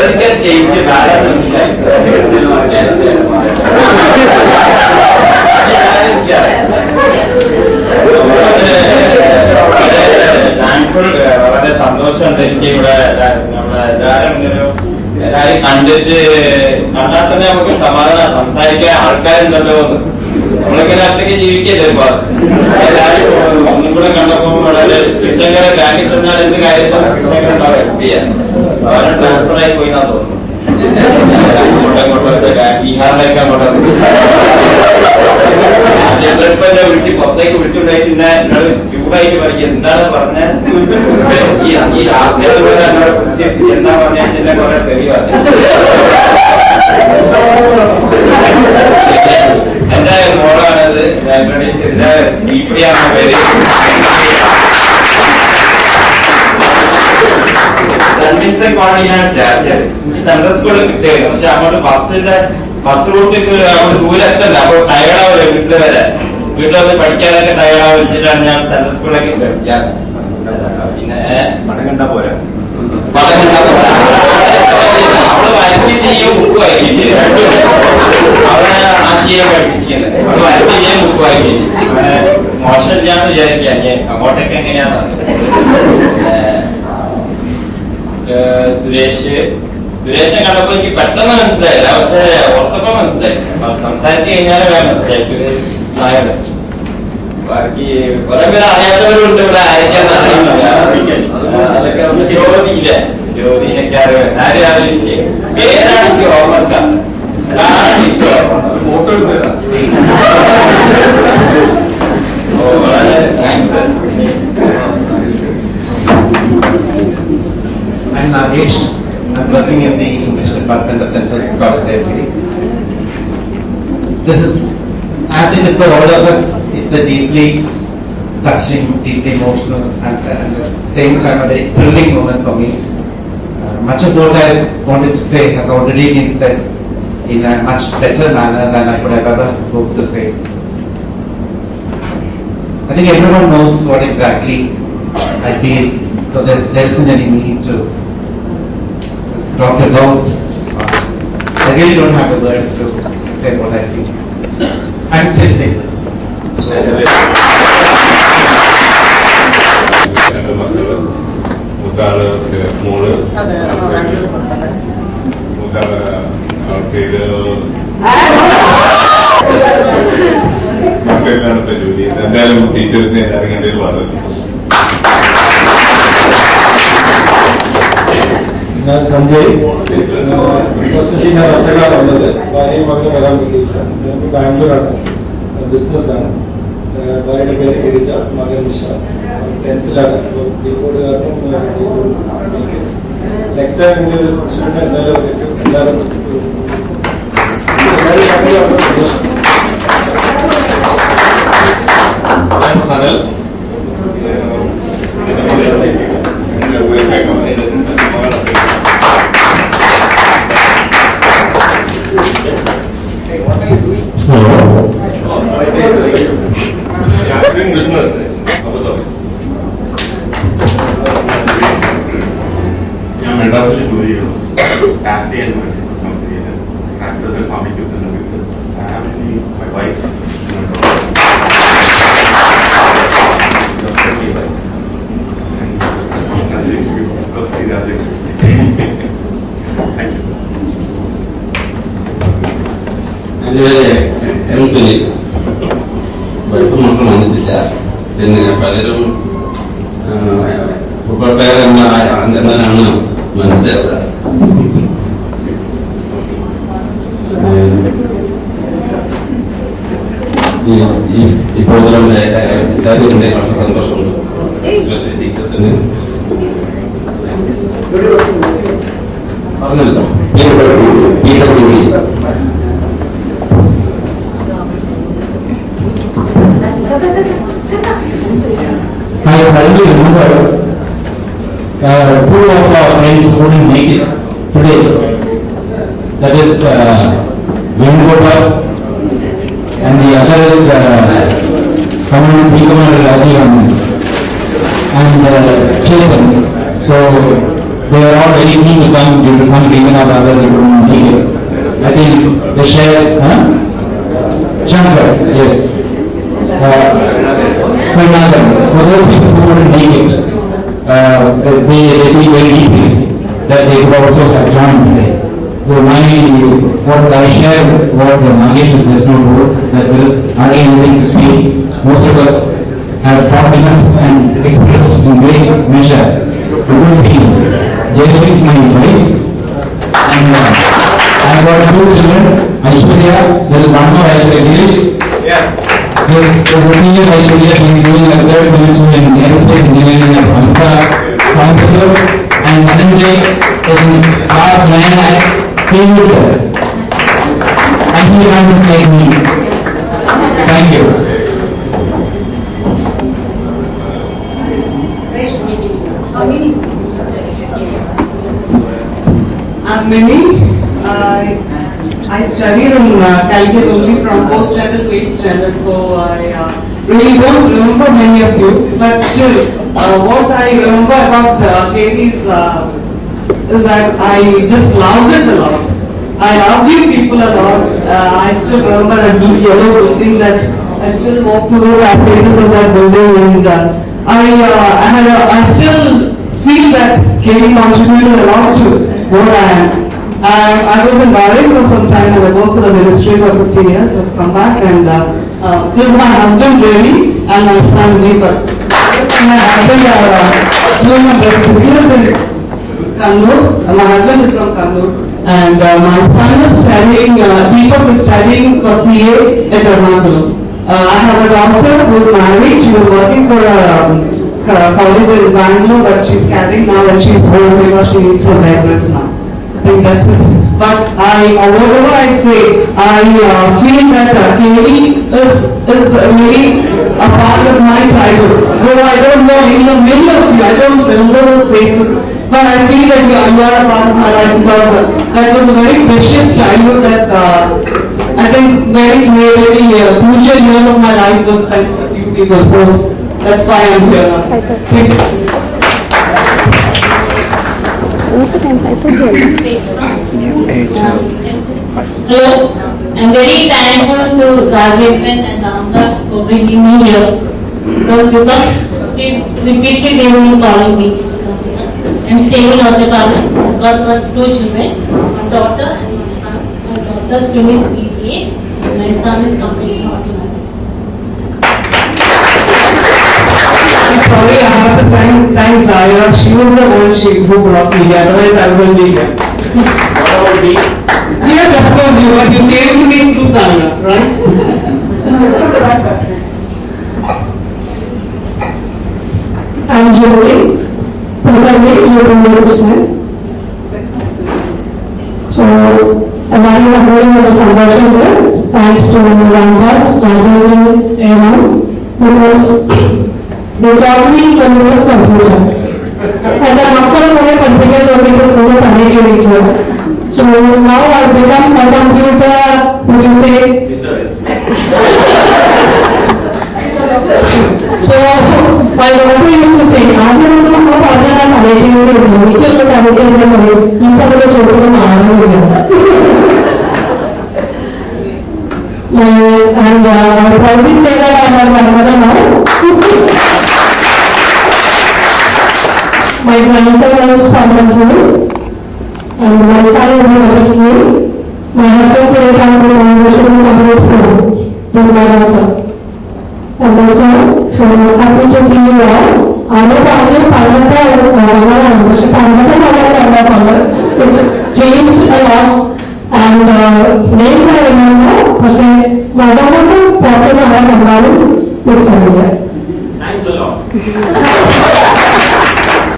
political change വളരെ സന്തോഷമുണ്ട് എനിക്ക് ഇവിടെ എല്ലാവരും കണ്ടിട്ട് കണ്ടാൽ തന്നെ നമുക്ക് സമാധാനം സംസാരിക്കാൻ ആൾക്കാരുണ്ടല്ലോ. നമ്മളിങ്ങനെ ഒറ്റയ്ക്ക് ജീവിക്കല്ലേ ഇപ്പൊ. എല്ലാവരും ഒന്നും കൂടെ കണ്ടപ്പോ വളരെ ശിക്ഷകരെ ബാങ്കിൽ ചെന്നാൽ എന്ത് കാര്യത്തിലും ശിക്ഷകരുണ്ടാവും ഹെൽപ്പ് ചെയ്യാൻ. അവരെ ട്രാൻസ്ഫർ ആയി പോയി എന്നാ തോന്നുന്നു. ബീഹാറിലേക്ക് അങ്ങോട്ട് വിളിച്ച് പുറത്തേക്ക് വിളിച്ചുകൊണ്ടായിട്ട് എന്നോട് ചൂടായിട്ട് പറയും എന്താണ് പറഞ്ഞത്. ഈ രാത്രികൾ പോലെ എന്നോട് വിളിച്ച് എന്താ പറഞ്ഞാൽ കുറെ തെളിവാണ്. എന്റെ മോളാണത് ലൈബ്രറീസിന്റെ ശ്രീപ്രിയാണ് പേര്. കൺവിൻസൺ കോളനിയാണ് ചേർത്തത്. ഈ സെൻട്രൽ സ്കൂളിൽ കിട്ടിയത്. പക്ഷെ അങ്ങോട്ട് ബസ് റൂട്ടിൽ അങ്ങോട്ട് ദൂരെ എത്തല്ല. അപ്പോൾ ടയർഡാവില്ല വീട്ടിൽ വരെ. വീട്ടിൽ വന്ന് പഠിക്കാനൊക്കെ ടയർഡാവും വെച്ചിട്ടാണ് ഞാൻ സെൻട്രൽ സ്കൂളിലേക്ക് ശ്രമിക്കാറ്. പിന്നെ പണം കണ്ടാ പോരാ. അവള് വരയ്ക്ക് ചെയ്യും ബുക്ക് വായിക്കും. അവളെ ആശയെ പഠിപ്പിക്കുന്നത് അവള് വരയ്ക്ക് ചെയ്യാൻ ബുക്ക് വായിക്കും. മോശമില്ലാന്ന് വിചാരിക്കാം. അങ്ങോട്ടൊക്കെ എങ്ങനെയാ സുരേഷെ കണ്ടപ്പോ എനിക്ക് പെട്ടെന്ന് മനസ്സിലായില്ല. പക്ഷെ ഓർത്തപ്പോ മനസ്സിലായി. സംസാരിച്ചു കഴിഞ്ഞാലും മനസ്സിലായി സുരേഷ് നായർ. ബാക്കി കുറെ പേര് അറിയാത്തവരുണ്ട് ഇവിടെ. ആയിരിക്കാന്ന് അറിയുന്നില്ല. അതൊക്കെ ഒന്ന് ജ്യോതിനൊക്കെ അറിയാം. ആരും അറിയില്ലേ. പേരാണ് എനിക്ക് ഓർമ്മക്കാം. ഫോട്ടോ എടുത്തതാ. ഓ വളരെ thanks. I'm Nagesh. I'm working in the English department of Central College Library. This is, as it is for all of us, it's a deeply touching, deeply emotional, and at the same time a very thrilling moment for me. Much of what I wanted to say has already been said in a much better manner than I could have ever hoped to say. I think everyone knows what exactly I feel, so there isn't any need to talk about. I really don't have the words to say what I feel. I'm still single. ജോലി എന്തായാലും ടീച്ചേഴ്സിനെ എല്ലാവരും കണ്ടതിൽ വളരെ സന്തോഷം. ഞാൻ Sanjay. First ഞാൻ ഒറ്റക്കാണ് വന്നത്. ഭാര്യയും മക്കളും വരാൻ പറ്റിയില്ല. ഞങ്ങൾക്ക് ബാംഗ്ലൂരാണ്. ബിസിനസ്സാണ്. ഭാര്യയുടെ പേര് ഗിരിജ, മകൻ നിഷ. 10th കീബോർഡ് കാരണം നെക്സ്റ്റ് ടൈം ഇങ്ങനെ ഒരു പ്രശ്നം എന്തായാലും എല്ലാവരും സനൽ business. ഞാൻ മെഡ്രാസിൽ ജോലി ചെയ്യണം. ടാക്സി ആയിരുന്നു കമ്പനിയിൽ. ടാക്സൊക്കെ ഫാമിക്ക് മൈ വൈഫ് വൈഫ് മാത്രം വന്നിട്ടില്ല. പിന്നെ പലരും പേരെന്നാണ് മനസ്സിലാവുക. ഈ പ്രോഗ്രാമിലെ എല്ലാവരും വളരെ സന്തോഷമുണ്ട്. എസ്പെഷ്യലി ടീച്ചേഴ്സിന് പറഞ്ഞല്ലോ. I suddenly remember two of our friends who couldn't make it today. That is Venugopal and the other is Commander Rajiv and Chetan. So they are all very keen to come due to some reason or other they couldn't make it. I think they share, Shankar, yes. Fernando, for those people who couldn't make it, they feel very deeply that they could also have joined today. So what I share, what Nagesh has just now told, that there is hardly anything to speak. Most of us have talked enough and expressed in great measure the good feeling. Jayashree is my wife, and I got 2 children, Aishwarya, there is one more Aishwarya, Girish. Yeah. There is a senior Aishwarya, he is doing a third semester in aerospace engineering at Coimbatore, and Dhananjay is in class 9 at Pune, and he runs like me. Thank you. I'm Mini. I studied in Calcutta only from 4th standard to 8th standard, so I really don't remember many of you. But still, what I remember about KV is that I just loved it a lot. I loved you people a lot. I still remember that big yellow building that I still walk through the passages of that building, and I still feel that KV contributed a lot to what I am. I was in Bahrain for some time and I worked for the ministry for 15 years. I've come back and this is my husband really and my son Deepak. My husband is doing a business in Kannur. My husband is from Kannur and my son is studying, Deepak is studying for CA at Ernakulam. I have a daughter who is married. She was working for a college in Bangalore, but she's carrying now and she's home because she needs some bed rest now. I think that's it. But whatever I say, I feel that KV is really a part of my childhood. Though I don't know even a middle of you, I don't remember those faces. But I feel that you are a part of my life because that was a very precious childhood that I think very crucial years of my life was spent with you people. So that's why I'm here now. Thank you. Hello, I'm very thankful to Rajeevan and Ramdas for bringing me here because repeatedly they were calling me. I'm staying in Otepalli. I've got 2 children, one daughter and one son. My daughter is finished BCA and my son is completing horticulture. I'm sorry, I have to thank Zaya. She was the one who brought me here. Otherwise, I wouldn't be here. What about me? Yes, of course you are. You came to me through Zaya, right? I'm Julie. Presently, Julie Management. So, I'm holding a celebration here. Thanks to Ramdas, Rajeevan, Evan, because they taught me to use a computer. And the master was configured to use a computer. So now I've become a computer, what do you say? So my daughter used to say, I don't know how other than computer, and I probably say that I have my mother now. My grandson is 5 months old, and my son is in the My husband put it down to the organization support home with my daughter. And also, so happy to see you all. It's changed a lot, and names I remember, but my daughter Dr. Mahar Mandalu is here. Thanks a lot.